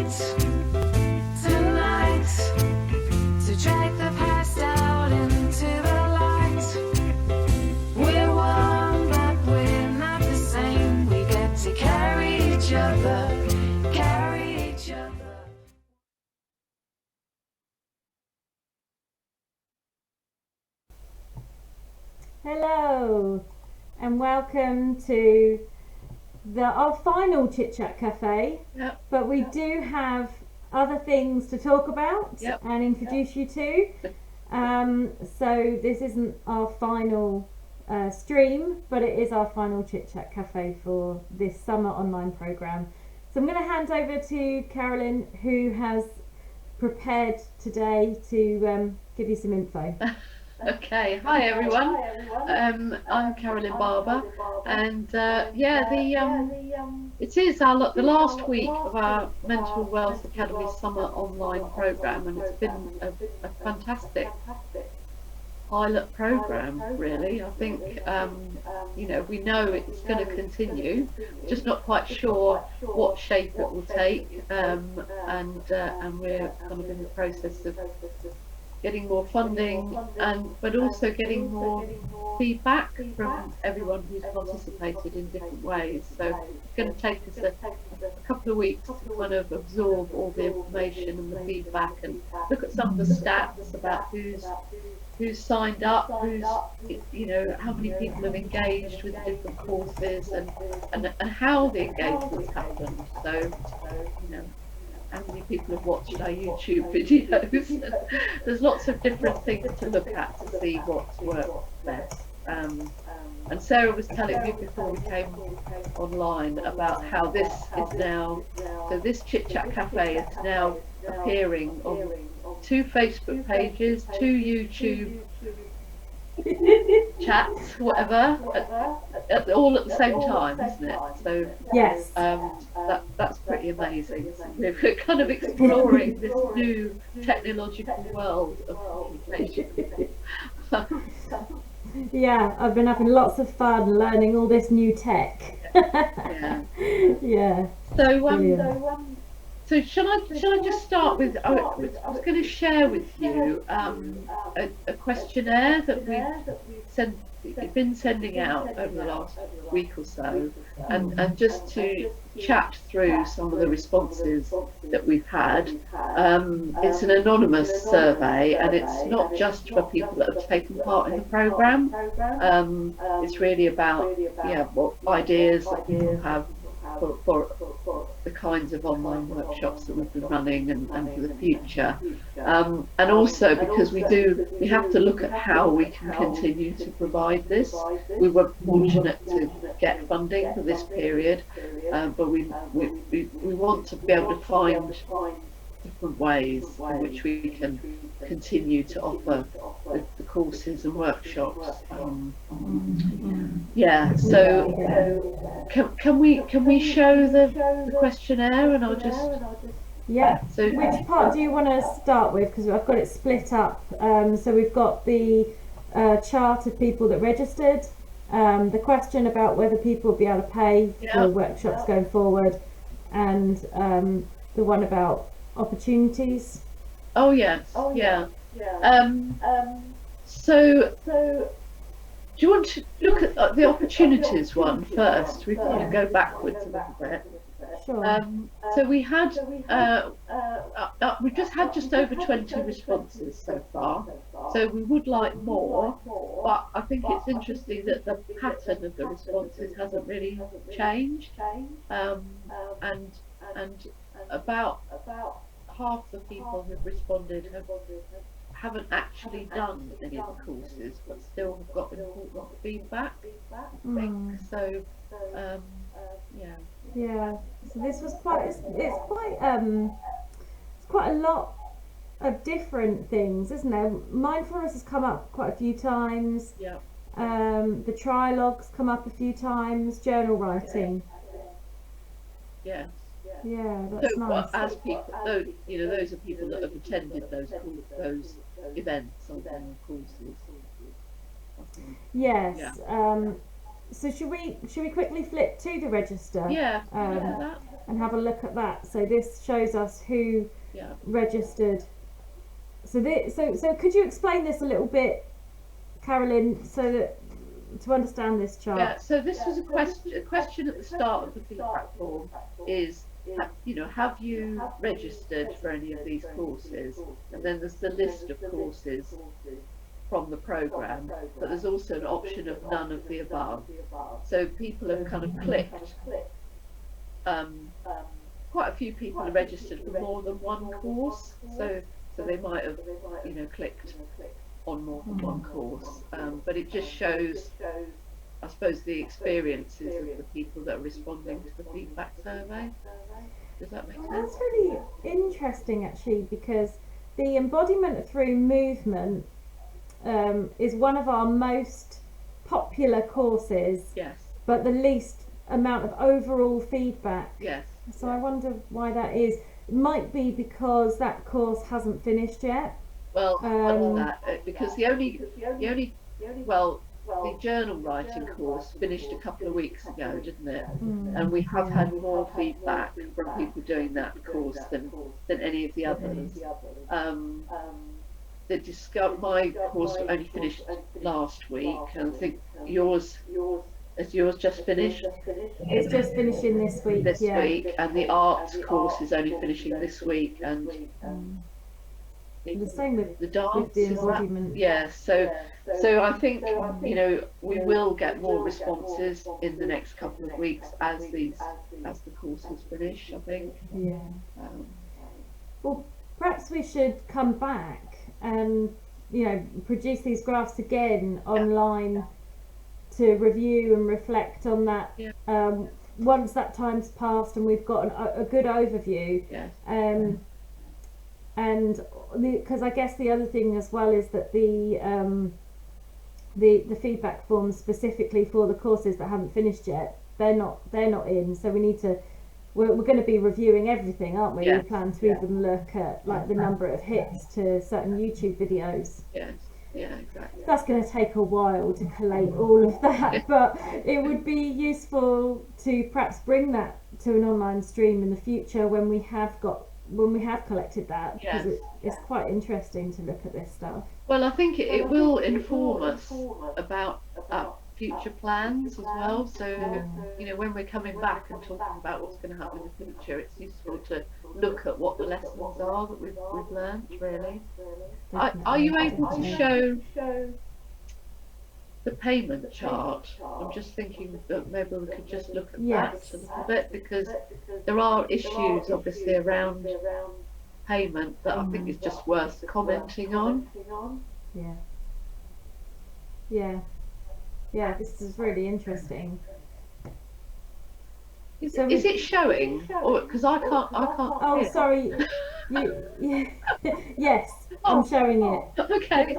tonight, to drag the past out into the light. We're one, but we're not the same. We get to carry each other, carry each other. Hello and welcome to our final Chit Chat Cafe. Yep. But we do have other things to talk about Yep. and introduce you to. So this isn't our final stream, but it is our final Chit Chat Cafe for this summer online program. So I'm going to hand over to Carolyn, who has prepared today to give you some info. Okay, hi everyone. I'm Carolyn Barber, and it is the last week of our Mental Wealth Academy Summer Online Programme, and it's been a fantastic pilot programme, really. I think we know it's going to continue, just not quite sure what shape it will take, and we're kind of in the process of getting more funding, but also getting more feedback from everyone who's participated in different ways. So it's going to take us a couple of weeks to kind of absorb all the information and the feedback, and look at some of the stats about who's signed up, how many people have engaged with the different courses, and how the engagement's happened. So how many people have watched our YouTube videos. There's lots of different things to look at to see what's worked best. And Sarah was telling me before we came online about how this is now, so this Chit Chat Cafe is now appearing on 2 Facebook pages, 2 YouTube chats, whatever, all at the same time, isn't it? So Yes. That's pretty amazing. We're kind of exploring this new technological world of communication. Yeah, I've been having lots of fun learning all this new tech. Yeah. Yeah. So shall I just start with? I was going to share with you a questionnaire that we've been sending out over the last week or so, and just to chat through some of the responses that we've had. It's an anonymous survey, and it's not just for people that have taken part in the programme. It's really about what ideas that people have for the kinds of online workshops that we've been running and for the future, and also because we have to look at how we can continue to provide this. We were fortunate to get funding for this period, but we want to be able to find different ways in which we can continue to offer the courses and workshops. So can we show the questionnaire, and I'll just So which part do you want to start with, because I've got it split up, so we've got the chart of people that registered, the question about whether people will be able to pay for workshops going forward, and the one about opportunities. Oh yes. So do you want to look at the opportunities one first? We can go backwards a little bit. Sure. So we had we've just had just over 20 responses so far. So we would like more, but I think it's interesting that the pattern of the responses hasn't really changed, and about half the people who've responded haven't actually done any of the courses, but still have got important feedback. I think so. Yeah. So this was it's quite a lot of different things, isn't there? Mindfulness has come up quite a few times. Yeah. The trilogues come up a few times. Journal writing. Yes. Yeah, that's So nice. as people, those are people that have attended those events on courses. Yes. So should we quickly flip to the register? Yeah. Um, and have a look at that. So this shows us who Yeah. registered. So could you explain this a little bit, Carolyn, so that to understand this chart? Yeah, so this was a question at the start of the feedback form is, have you registered for any of these courses? And then there's the list of courses from the programme, but there's also an option of none of the above. So people have kind of clicked. Quite a few people are registered for more than one course, so they might have, clicked on more than one course, but it just shows, I suppose, the experiences of the people that are responding to the feedback survey. Does that make sense? That's really interesting, actually, because the embodiment through movement is one of our most popular courses, Yes. but the least amount of overall feedback. Yes. So I wonder why that is. It might be because that course hasn't finished yet. Well, what's that? Because the journal writing course finished a couple of weeks ago, didn't it? And we have had more feedback from people doing that course than any of the others. My course only finished last week, and I think yours just finished. It's just finishing this week. This week, and the arts course is only finishing this week, and the same with the dance. with the embodiment. Yeah, so I think we will get more responses in the next couple of weeks as the courses finish, I think. Yeah. Well, perhaps we should come back and produce these graphs again online to review and reflect on that. Yeah. Once that time's passed and we've got a good overview. Yes. And because I guess the other thing as well is that the feedback forms specifically for the courses that haven't finished yet, they're not in. So we need to. We're going to be reviewing everything, aren't we? Yes. We plan to even look at like the number of hits to certain YouTube videos. Yes. Yeah, exactly. That's going to take a while to collate all of that, but it would be useful to perhaps bring that to an online stream in the future when we have collected that, because it's quite interesting to look at this stuff. Well, I think it will inform us about future plans as well. So, when we're coming back and talking about what's going to happen in the future, it's useful to look at what the lessons are that we've learned, really. Are you able to show the payment chart? I'm just thinking that maybe we could just look at that a little bit, because there are issues obviously around payment that I think is just worth commenting on. Yeah, this is really interesting. Is it showing? Or because I can't. Oh, see it. sorry. Yes, I'm showing it. Okay.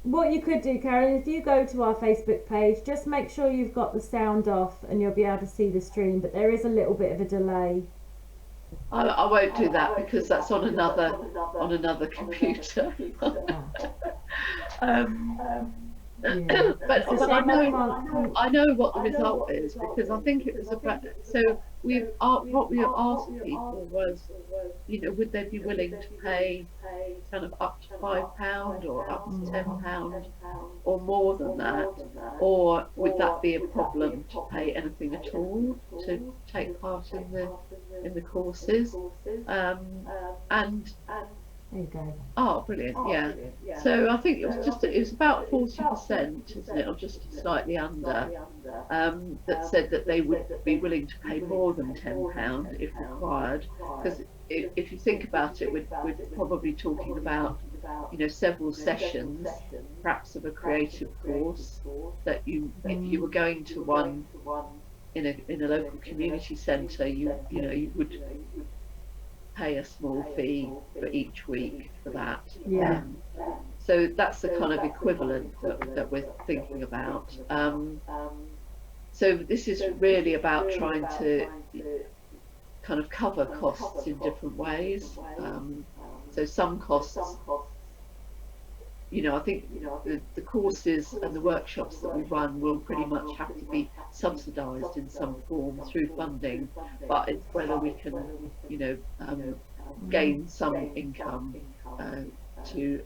What you could do, Karen, if you go to our Facebook page, just make sure you've got the sound off and you'll be able to see the stream, but there is a little bit of a delay. I won't do that because that's on another computer. But I know what the result is, because I think it was about. So what we asked people was, would they be willing to pay kind of up to £5 or up to £10 or more than that, or would that be a problem to pay anything at all to take part in the courses? And there you go. oh, brilliant! Yeah. So I think it was about 40%, isn't it, or just slightly under, that said that they would be willing to pay more than £10 if required. Because if you think about it, we're probably talking about several sessions, perhaps of a creative course that if you were going to one in a local community centre, you would pay a small fee for each week for that. Yeah. So that's the kind of equivalent that we're thinking about. So this is really about trying to kind of cover costs in different ways. So some costs I think the courses and the workshops that we run will pretty much have to be subsidised in some form through funding, but it's whether we can, gain some income to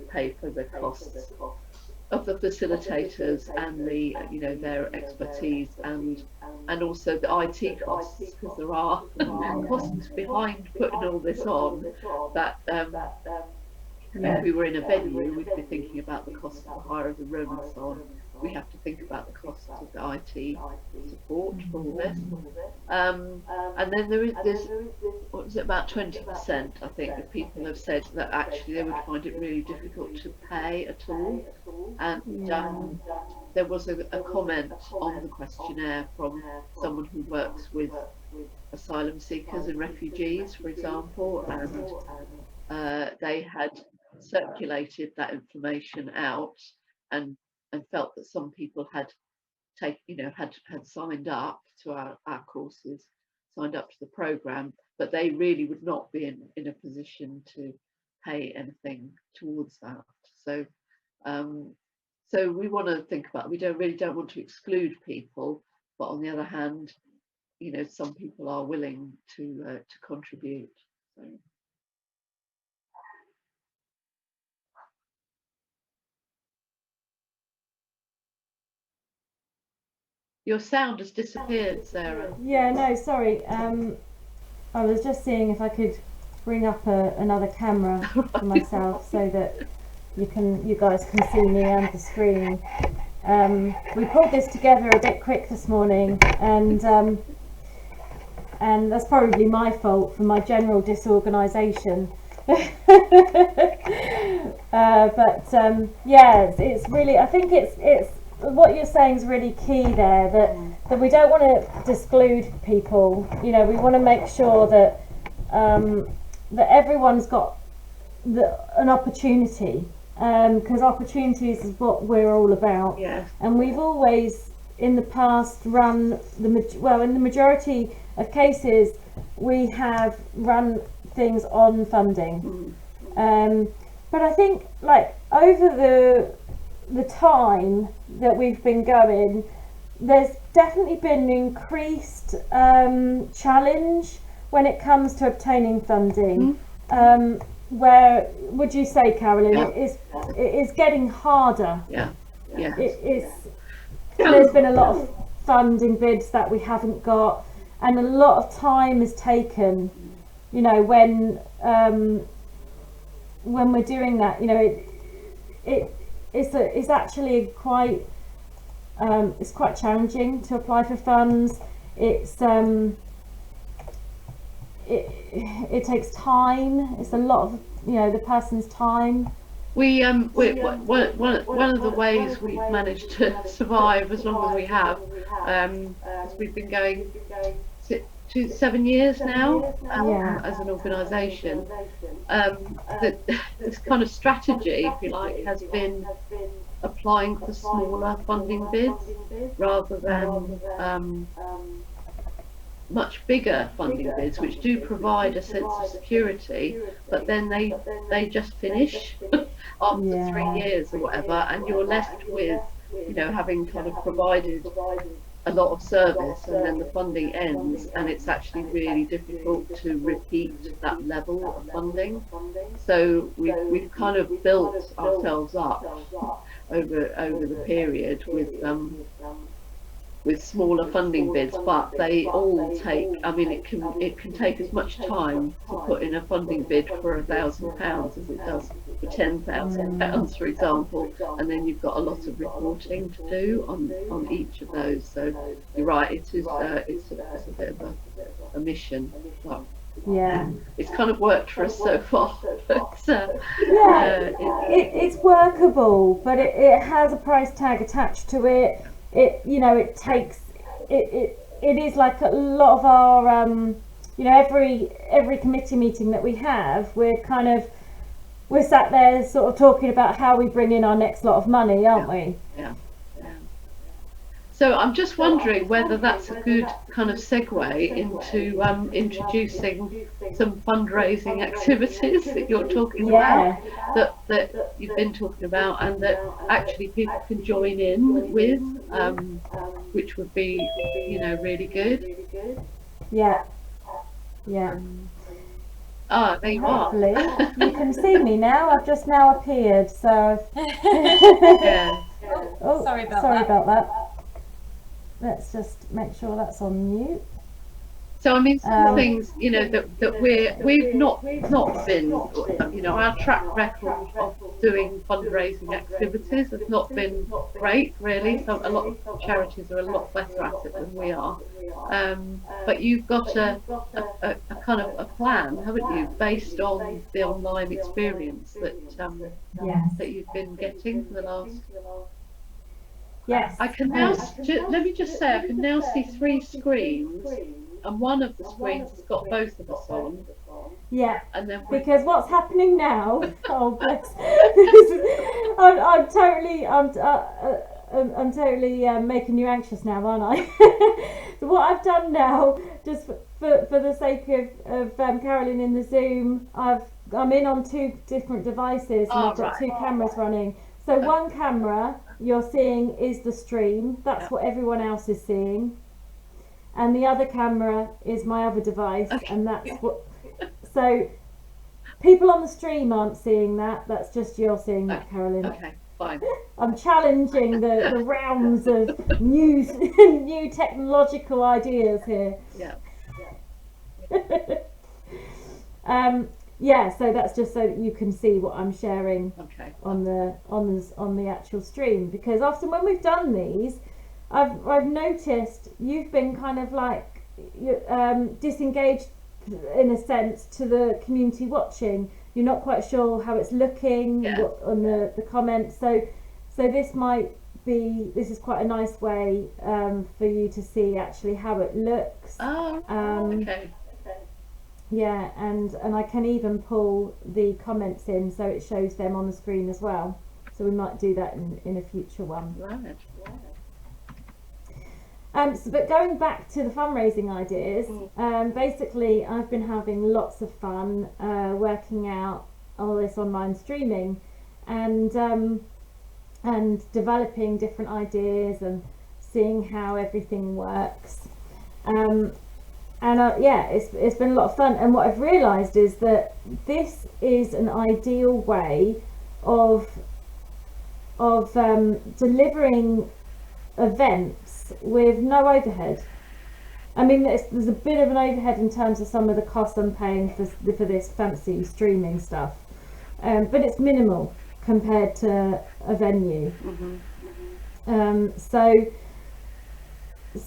pay for the costs of the facilitators and their expertise and also the IT costs, because there are costs behind putting all this on that if we were in a venue, we'd be thinking about the cost of the hire of the room and so on. We have to think about the cost of the IT support for all this. And then there's what was it, about 20%, I think, that people have said that actually they would find it really difficult to pay at all. And there was a comment on the questionnaire from someone who works with asylum seekers and refugees, for example, and they had circulated that information out and felt that some people had signed up to our courses, signed up to the program, but they really would not be in a position to pay anything towards that. So so we want to think about, we don't want to exclude people, but on the other hand, some people are willing to contribute. So. Your sound has disappeared, Sarah. Yeah, no, sorry. I was just seeing if I could bring up another camera for myself so that you guys can see me and the screen. We pulled this together a bit quick this morning, and that's probably my fault for my general disorganisation. Yeah, it's really, I think it's what you're saying is really key there, that we don't want to exclude people. We want to make sure that that everyone's got an opportunity, because opportunities is what we're all about. Yes. And we've always in the past run in the majority of cases we have run things on funding. But I think, like, over the time that we've been going, there's definitely been an increased challenge when it comes to obtaining funding. Where would you say, Carolyn, it is getting harder? There's been a lot of funding bids that we haven't got, and a lot of time is taken, when we're doing that. It's actually quite it's quite challenging to apply for funds. It takes time. It's a lot of the person's time. One of the ways we've managed to survive as long as we have, is we've been going 7 years now as an organisation. This kind of strategy, if you like, has been applying for smaller funding bids rather than much bigger funding bids, which do provide a sense of security, but then they just finish after 3 years or whatever, and you're left with having kind of provided a lot of service, and then the funding ends, and it's actually really difficult to repeat that level of funding. So we've kind of built ourselves up over the period with smaller funding bids, but they all take, it can take as much time to put in a funding bid for £1,000 as it does for £10,000, for example, and then you've got a lot of reporting to do on each of those. So you're right, it's a bit of a mission, but it's kind of worked for us so far. But, it's workable, but it has a price tag attached to it. It is like a lot of our every committee meeting that we have, we're sat there sort of talking about how we bring in our next lot of money, aren't we? So I'm just wondering whether that's a good kind of segue into introducing some fundraising activities that you're talking about, that you've been talking about, and that actually people can join in with, which would be, really good. Yeah. Yeah. There you are. Hopefully you can see me now. I've just now appeared, so Yeah. oh, Sorry about that. Let's just make sure that's on mute. So I mean, some things, that we've not been, our track record of doing fundraising activities has not been great, really. So a lot of charities are a lot better at it than we are. But you've got a kind of a plan, haven't you, based on the online experience that that you've been getting for the last. Yes. I can now, let me just say, I can now see 3 screens, and one of the screens has got both of us on. Yeah. And then because what's happening now? Oh, bless. I'm totally making you anxious now, aren't I? So what I've done now, just for the sake of Carolyn in the Zoom, I'm in on 2 different devices, and I've got 2 cameras running. So one camera you're seeing is the stream. That's what everyone else is seeing. And the other camera is my other device, and that's what. So people on the stream aren't seeing that. That's just you're seeing that, Carolyn. Okay, fine. I'm challenging the realms of new technological ideas here. Yeah. Yeah, so that's just so that you can see what I'm sharing on the actual stream, because often when we've done these, I've noticed you've been kind of like disengaged in a sense to the community watching. You're not quite sure how it's looking on the comments. So this is quite a nice way for you to see actually how it looks. Okay. Yeah, and I can even pull the comments in so it shows them on the screen as well. So we might do that in a future one. Right. But going back to the fundraising ideas, basically I've been having lots of fun working out all this online streaming and developing different ideas and seeing how everything works. It's been a lot of fun, and what I've realised is that this is an ideal way of delivering events with no overhead. I mean, there's a bit of an overhead in terms of some of the costs I'm paying for this fancy streaming stuff, but it's minimal compared to a venue. So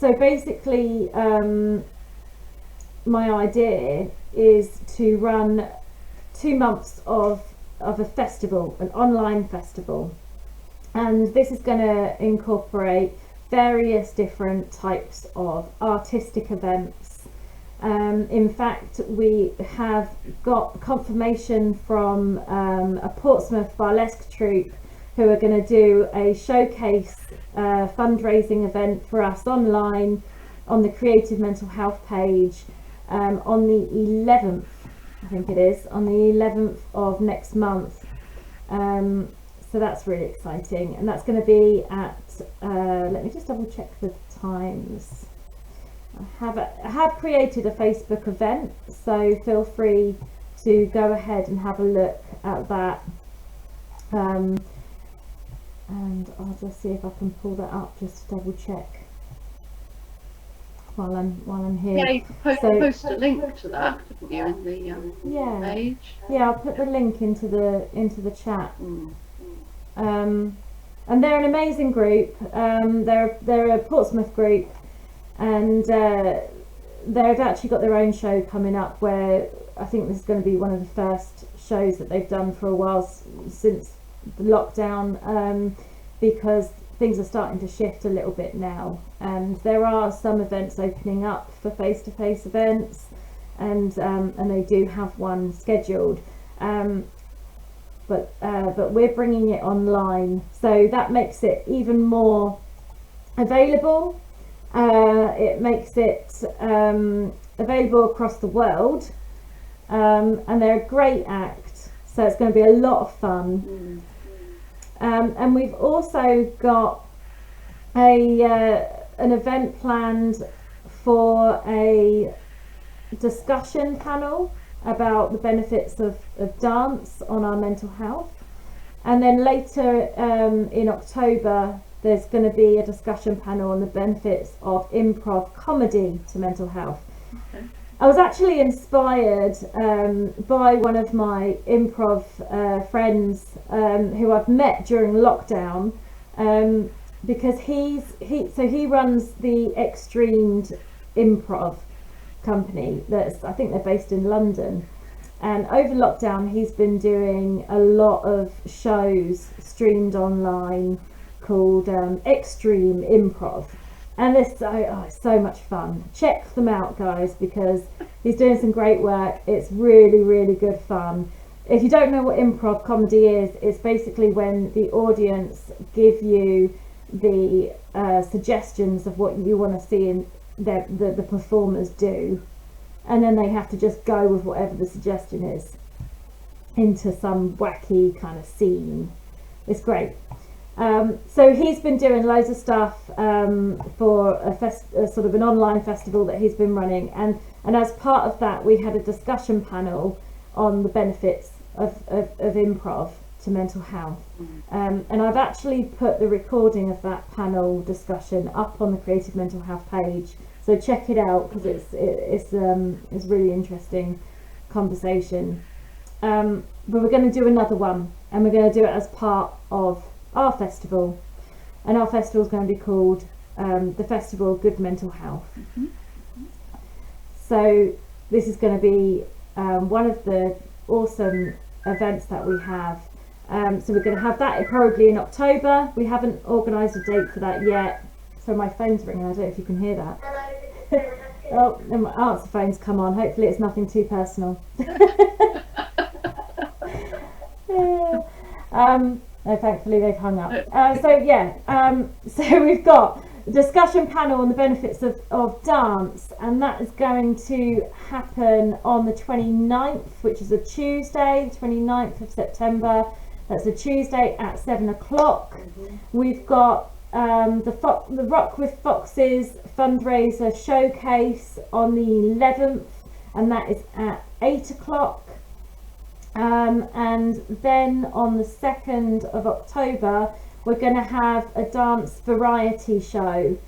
basically, my idea is to run 2 months of a festival, an online festival, and this is going to incorporate various different types of artistic events. In fact, we have got confirmation from a Portsmouth burlesque troupe who are going to do a showcase fundraising event for us online on the Creative Mental Health page on the 11th, I think it is, on the 11th of next month. So that's really exciting, and that's going to be at let me just double check the times. I have created a Facebook event, so feel free to go ahead and have a look at that, and I'll just see if I can pull that up just to double check while I'm here. Yeah, you could post a link to that, couldn't you, in the page? Yeah, I'll put the link into the chat. And they're an amazing group. They're a Portsmouth group, and they've actually got their own show coming up, where I think this is going to be one of the first shows that they've done for a while since the lockdown, because things are starting to shift a little bit now, and there are some events opening up for face-to-face events, and they do have one scheduled, but we're bringing it online, so that makes it even more available. It makes it available across the world, and they're a great act, so it's going to be a lot of fun. And we've also got an event planned for a discussion panel about the benefits of dance on our mental health. And then later in October, there's going to be a discussion panel on the benefits of improv comedy to mental health. Okay. I was actually inspired by one of my improv friends who I've met during lockdown, because he runs the Extremed Improv company. I think they're based in London. And over lockdown, he's been doing a lot of shows streamed online called Extreme Improv. And it's so much fun. Check them out, guys, because he's doing some great work. It's really, really good fun. If you don't know what improv comedy is, it's basically when the audience give you the suggestions of what you want to see in the performers do. And then they have to just go with whatever the suggestion is into some wacky kind of scene. It's great. So he's been doing loads of stuff for a sort of an online festival that he's been running, and as part of that we had a discussion panel on the benefits of improv to mental health. And I've actually put the recording of that panel discussion up on the Creative Mental Health page. So check it out, because it's really interesting conversation. But we're going to do another one, and we're going to do it as part of our festival, and our festival is going to be called the Festival of Good Mental Health. So this is going to be one of the awesome events that we have. So we're going to have that probably in October. We haven't organised a date for that yet. So my phone's ringing, I don't know if you can hear that. Oh, and my answer phone's come on. Hopefully it's nothing too personal. No, thankfully they've hung up. So we've got a discussion panel on the benefits of dance, and that is going to happen on the 29th, which is a Tuesday, the 29th of September. That's a Tuesday at 7 o'clock. We've got the Rock with Foxes fundraiser showcase on the 11th, and that is at 8 o'clock. And then on the 2nd of October, we're going to have a dance variety show,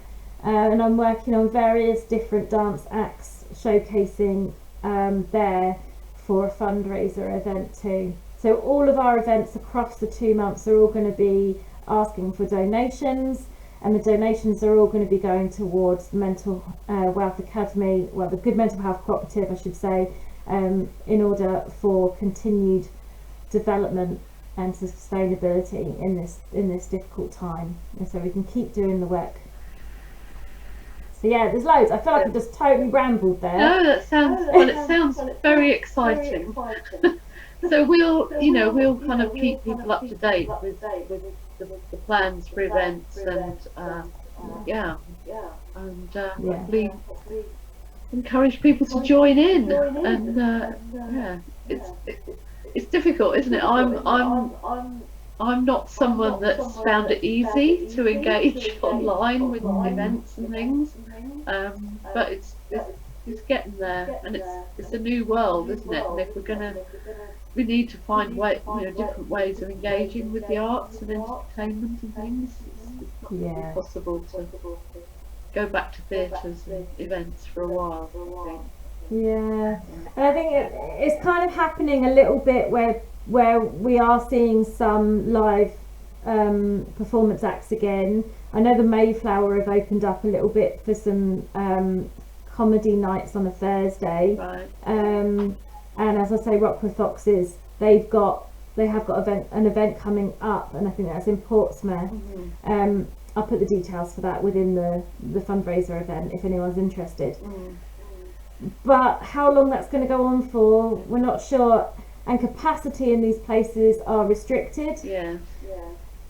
and I'm working on various different dance acts showcasing there for a fundraiser event too. So all of our events across the 2 months are all going to be asking for donations, and the donations are all going to be going towards the Mental Wealth Academy, well, the Good Mental Health Cooperative, I should say, in order for continued development and sustainability in this difficult time, and so we can keep doing the work. So yeah, there's loads. I feel like I've just totally rambled there. No, it sounds very exciting. So we'll kind of keep people up to date with the plans for events, and hopefully encourage people to join in. And it's difficult, isn't it? I'm not someone that's found it easy to engage online with events and things, but it's getting there, and it's a new world, isn't it? And if we need to find different ways of engaging with the arts and entertainment and things. It's not really possible to go back to theatres and events for a while, I think. Yeah, and I think it's kind of happening a little bit where we are seeing some live performance acts again. I know the Mayflower have opened up a little bit for some comedy nights on a Thursday. Right. And as I say, Rock with Foxes, they have got an event coming up, and I think that's in Portsmouth. I'll put the details for that within the fundraiser event if anyone's interested. But how long that's going to go on for, we're not sure, and capacity in these places are restricted.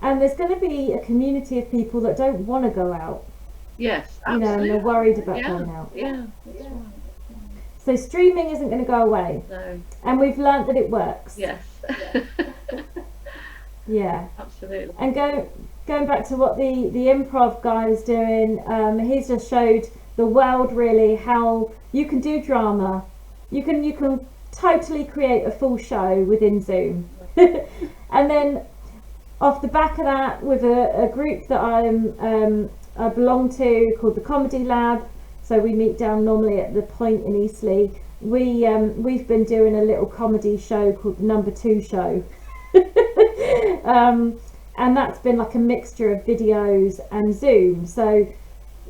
and there's going to be a community of people that don't want to go out, Yes, you know, and absolutely. they're worried about Yeah, going out. yeah, that's right. So streaming isn't going to go away, No, and we've learnt that it works. yes. Yeah. Absolutely. And going back to what the improv guy is doing, he's just showed the world really how you can do drama. You can totally create a full show within Zoom, and then off the back of that, with a group that I belong to called the Comedy Lab. So we meet down normally at the Point in Eastleigh. We've been doing a little comedy show called the Number 2 Show. And that's been like a mixture of videos and Zoom. So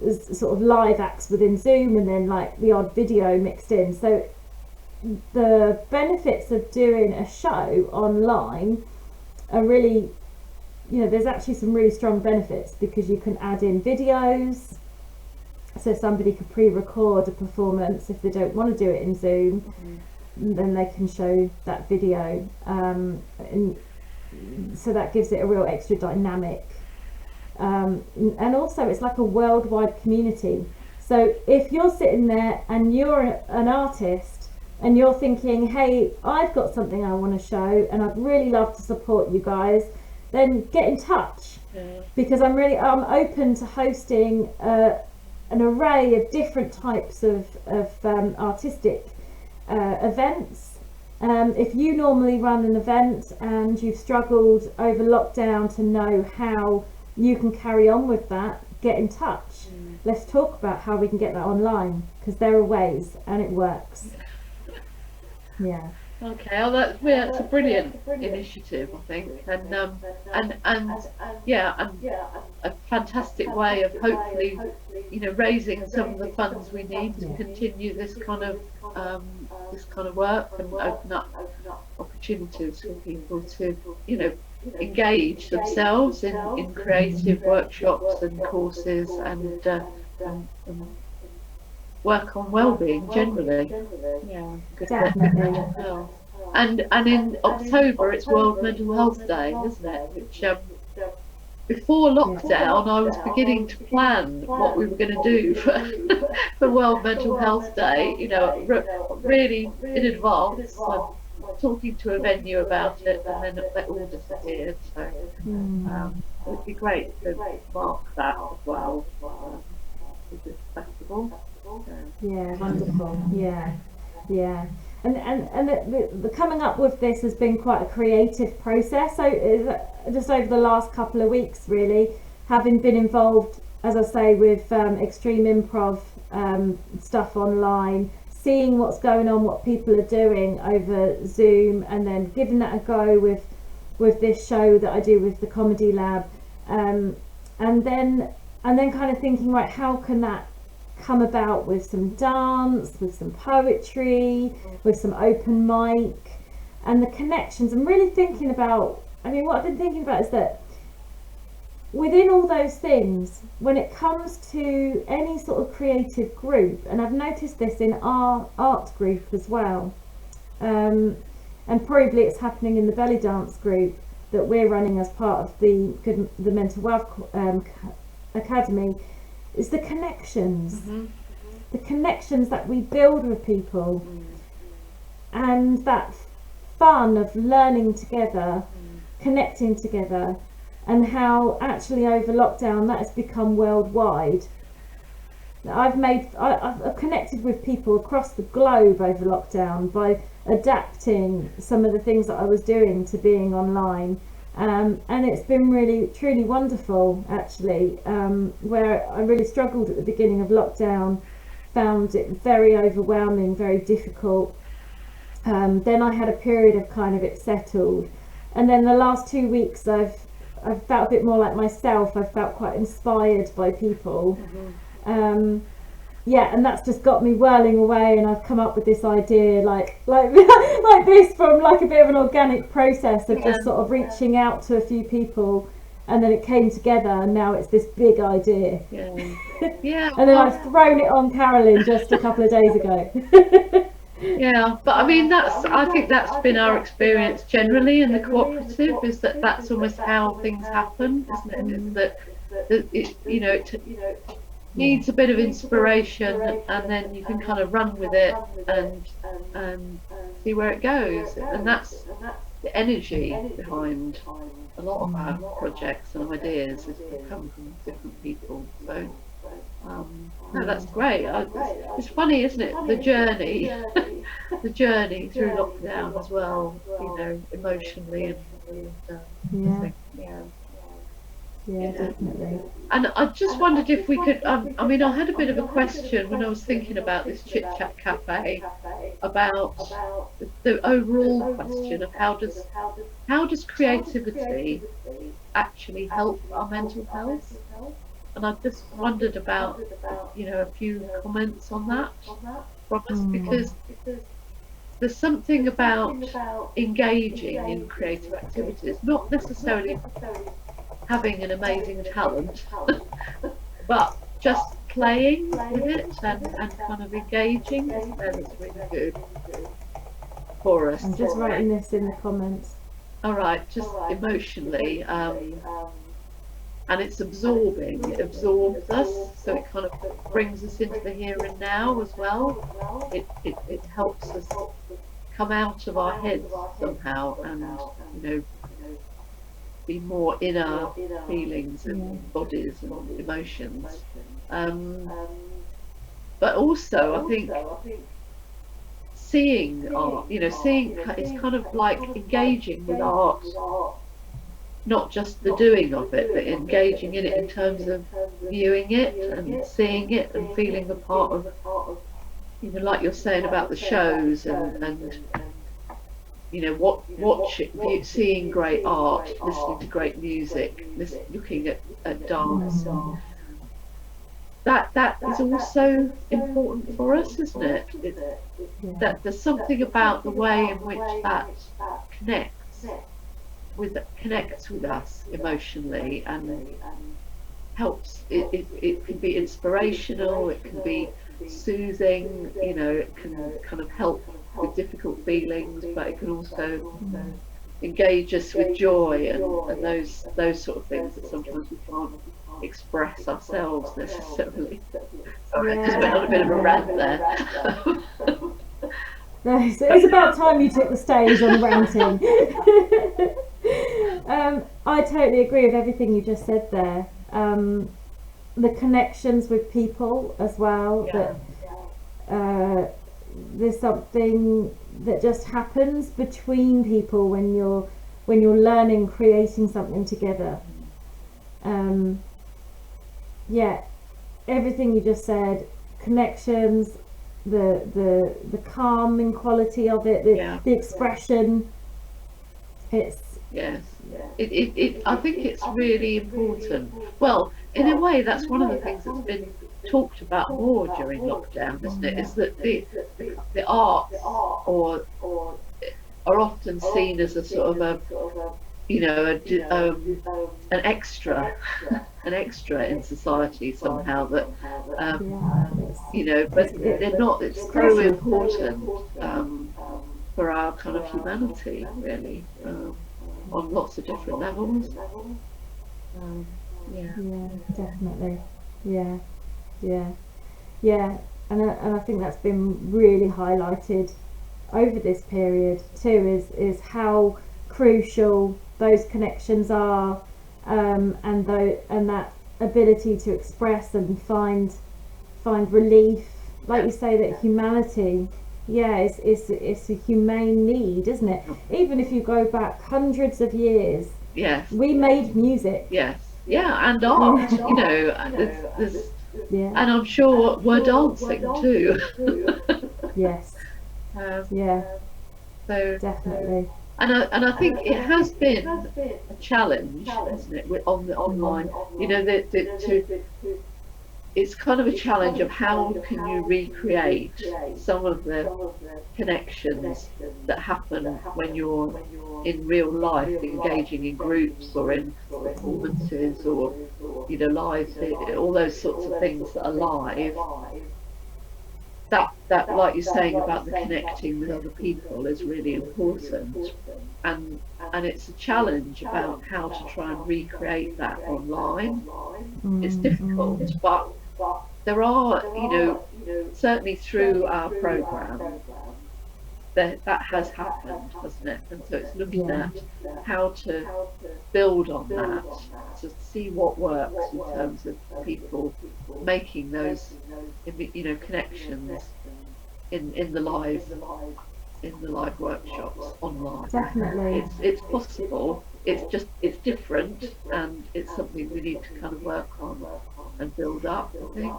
there's sort of live acts within Zoom and then like the odd video mixed in. So the benefits of doing a show online are really, you know, there's actually some really strong benefits because you can add in videos. So somebody could pre-record a performance if they don't want to do it in Zoom, then they can show that video, and so that gives it a real extra dynamic. And also it's like a worldwide community. So if you're sitting there and you're an artist and you're thinking, hey, I've got something I want to show and I'd really love to support you guys, then get in touch, because I'm open to hosting an array of different types of artistic events. If you normally run an event and you've struggled over lockdown to know how you can carry on with that, get in touch. Let's talk about how we can get that online, because there are ways and it works. Yeah. Okay, well that's a brilliant initiative, I think, and a fantastic way of hopefully, you know, raising some of the funds we need to continue this kind of work and open up opportunities for people to, you know, engage themselves in creative workshops and courses and work on well-being generally. Yeah, good. Definitely. Yeah. And in October it's World Mental Health Day, isn't it? Which before lockdown I was beginning to plan what we were going to do for World Mental Health Day. You know, really in advance. I'm talking to a venue about it, and then it all disappeared. So it would be great to mark that as well with this festival. Yeah, wonderful. Yeah. And the coming up with this has been quite a creative process. So just over the last couple of weeks, really, having been involved, as I say, with extreme improv stuff online, seeing what's going on, what people are doing over Zoom, and then giving that a go with this show that I do with the Comedy Lab, and then kind of thinking, right, how can that come about with some dance, with some poetry, with some open mic, and the connections. I'm really thinking about, what I've been thinking about is that within all those things, when it comes to any sort of creative group, and I've noticed this in our art group as well, and probably it's happening in the belly dance group that we're running as part of the Mental Wealth Academy, is the connections. The connections that we build with people, and that fun of learning together, connecting together, and how actually over lockdown that has become worldwide. I've connected with people across the globe over lockdown by adapting some of the things that I was doing to being online. And it's been really, truly wonderful, actually, where I really struggled at the beginning of lockdown, found it very overwhelming, very difficult. Then I had a period of kind of it settled. And then the last 2 weeks I've felt a bit more like myself. I've felt quite inspired by people. And that's just got me whirling away, and I've come up with this idea like this from like a bit of an organic process of just sort of reaching out to a few people, and then it came together, and now it's this big idea. Yeah. And then I've thrown it on Carolyn just a couple of days ago. Yeah, but I mean I think that's been our experience generally in the cooperative, is that that's almost how things happen, isn't it? Is that it, you know, it needs a bit of inspiration, and then you can kind of run with it and see where it goes, and that's the energy behind a lot of our projects and ideas, is to come from different people. So no, that's great. It's funny, isn't it? The journey, the journey through lockdown as well. You know, emotionally Yeah. yeah. Yeah, definitely. And I just wondered if we could. I mean, I had a bit of a question when I was thinking about this Chit Chat Cafe, about the overall question of how does creativity actually help our mental health? And I just wondered about, you know, a few comments on that from us, because there's something about engaging in creative activities, not necessarily having an amazing talent, but just playing with it and kind of engaging is really good for us. I'm just writing this in the comments. All right, just emotionally, and it's absorbing. It absorbs us, so it kind of brings us into the here and now as well. It helps us come out of our heads somehow, and you know, be more in our feelings and bodies and emotions. But also, I think seeing art, you know, seeing it's kind of like engaging with art, not just the doing of it, but engaging in it in terms of viewing it and seeing it and feeling a part of, you know, like you're saying about the shows and you know, seeing great art, listening to great music, looking at dance. That is also important for us, isn't it? That there's something about the way in which that connects with us emotionally, and helps. It can be inspirational, it can be soothing, you know, it can kind of help with difficult feelings, but it can also engage us with joy and those sort of things that sometimes we can't express ourselves necessarily. Sorry, I just went on a bit of a rant there. No, it's about time you took the stage on ranting. I totally agree with everything you just said there. The connections with people as well, that there's something that just happens between people when you're learning, creating something together. Yeah, everything you just said, connections, the calming quality of it, the expression. It's I think it's really important. Well, in a way, that's one of the things that's been talked about more during lockdown, isn't it? Is that the arts are often seen as a sort of a, you know, an extra in society somehow, that you know, but they're not. It's so important for our kind of humanity, really, on lots of different levels. Yeah, definitely. Yeah, and I think that's been really highlighted over this period too, is how crucial those connections are, and that ability to express and find relief, like you say, that humanity, it's a humane need, isn't it? Even if you go back hundreds of years, we made music, and art, you know, there's and I'm sure we're dancing too. Yes. So definitely. And I think it has been a challenge, isn't it, on the online, you know, it's kind of a challenge of how can you recreate some of the connections that happen when you're in real life, engaging in groups or in performances, or, you know, live, all those sorts of things that are live. that like you're saying about the connecting with other people is really important, and it's a challenge about how to try and recreate that online. It's difficult, but there are, certainly through our program, that has happened, hasn't it? And so it's looking Yeah. at how to build on that, to see what works in terms of people making those, connections in the live workshops online. Definitely. It's possible. It's different, and it's something we need to kind of work on and build up, I think.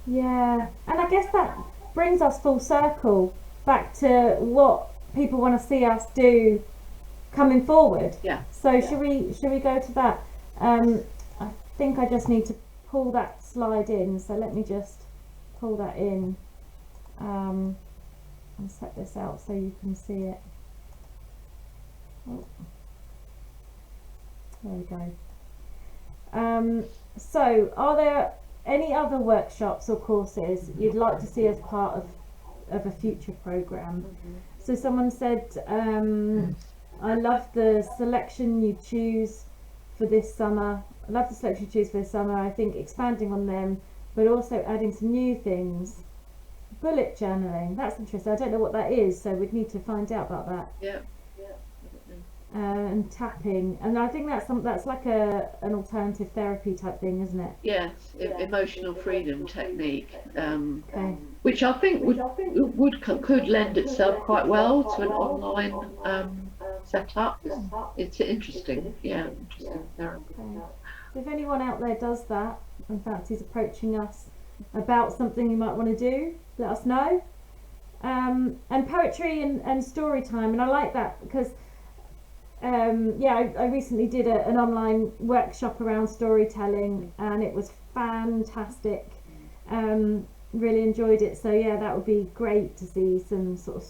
Yeah, and I guess that brings us full circle back to what people want to see us do coming forward. Yeah. So should we go to that? I think I just need to pull that slide in. So let me just pull that in and set this out so you can see it. Oh. There we go. So are there any other workshops or courses you'd like to see as part of a future program? So someone said, I love the selection you choose for this summer. I love the selection you choose for this summer. I think expanding on them, but also adding some new things. Bullet journaling, that's interesting. I don't know what that is, so we'd need to find out about that. Yeah. And tapping, and I think that's like an alternative therapy type thing, isn't it? Yes, emotional freedom technique, Okay. which I think could lend itself quite well to an online setup. It's interesting, interesting therapy. Okay. So if anyone out there does that and fancies approaching us about something you might want to do, let us know. And poetry and story time, and I like that because I recently did an online workshop around storytelling, and it was fantastic. Really enjoyed it. So yeah, that would be great to see some sort of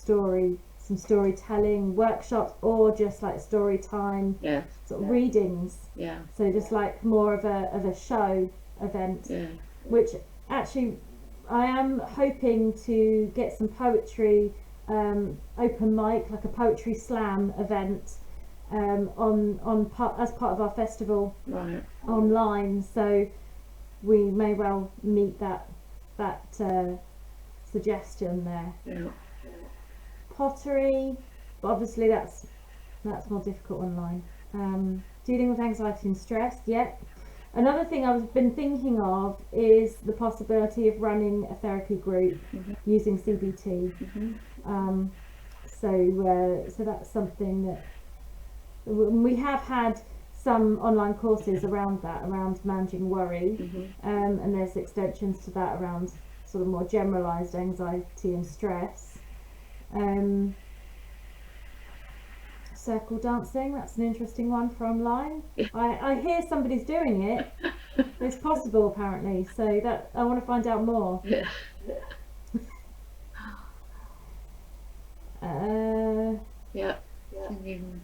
storytelling workshops, or just like story time, Yes. sort of readings. Yeah. So just like more of a show event, Yeah. which actually I am hoping to get some poetry open mic, like a poetry slam event as part of our festival Right. online. So we may well meet that suggestion there. Yeah. Pottery, but obviously that's more difficult online. Dealing with anxiety and stress, yeah. Another thing I've been thinking of is the possibility of running a therapy group using CBT. So that's something that we have had some online courses around that, around managing worry, and there's extensions to that around sort of more generalised anxiety and stress. Circle dancing, that's an interesting one for online. I hear somebody's doing it. It's possible apparently, so that I want to find out more. Yeah. Yeah. Singing.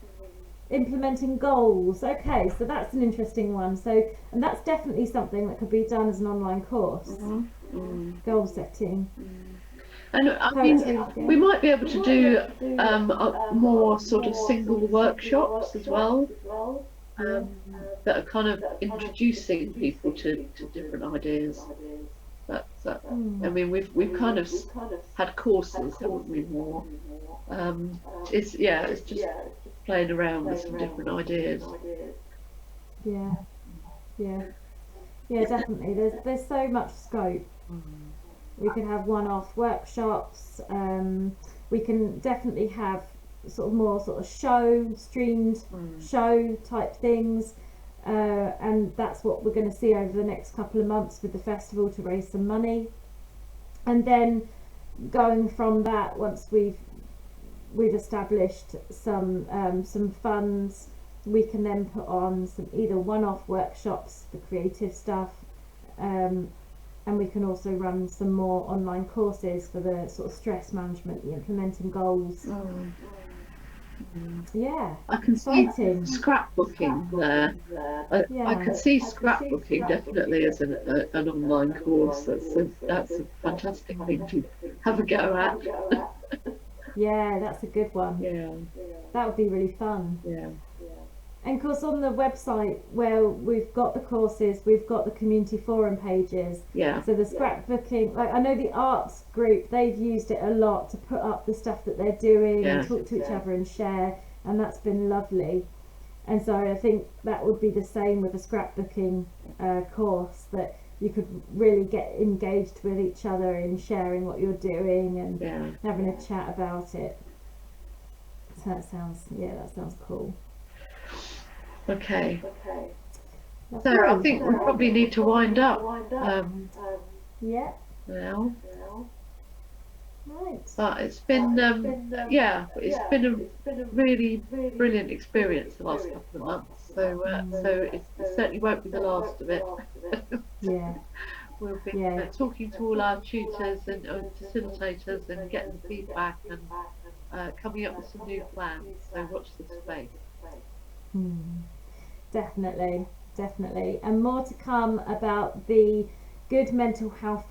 Implementing goals. Okay, so that's an interesting one. So, and that's definitely something that could be done as an online course. Goal setting. And I mean, Poetry, yeah. we might be able to do more sort of single workshops as well, that are kind of introducing people to different ideas. I mean, we've kind of had courses, haven't we? More. It's just playing around with some different ideas. Yeah, definitely. There's so much scope. We could have one-off workshops. We can definitely have sort of more sort of streamed show type things, and that's what we're going to see over the next couple of months with the festival to raise some money. And then going from that, once we've established some funds, we can then put on some either one-off workshops for creative stuff, and we can also run some more online courses for the sort of stress management, the implementing goals. Yeah, I can see exciting. scrapbooking there. I Yeah. can see scrapbooking definitely as an online course. That's a fantastic thing to have a go at. Yeah, that's a good one. Yeah, That would be really fun. yeah, And of course, on the website where we've got the courses, we've got the community forum pages. yeah, So the scrapbooking, like I know the arts group, they've used it a lot to put up the stuff that they're doing yeah, and talk to each other and share, and that's been lovely. And so I think that would be the same with a scrapbooking course, that you could really get engaged with each other in sharing what you're doing and yeah. having a chat about it. So that sounds cool. Okay. So I Lovely. think we probably need to wind up Yeah, now. right. But it's been it's been a really brilliant experience the last couple of months. So it certainly won't be the last of it. Yeah, We'll be Yeah. talking to all our tutors and facilitators and getting the feedback and coming up with some new plans. So watch this space. definitely, and more to come about the Good Mental Health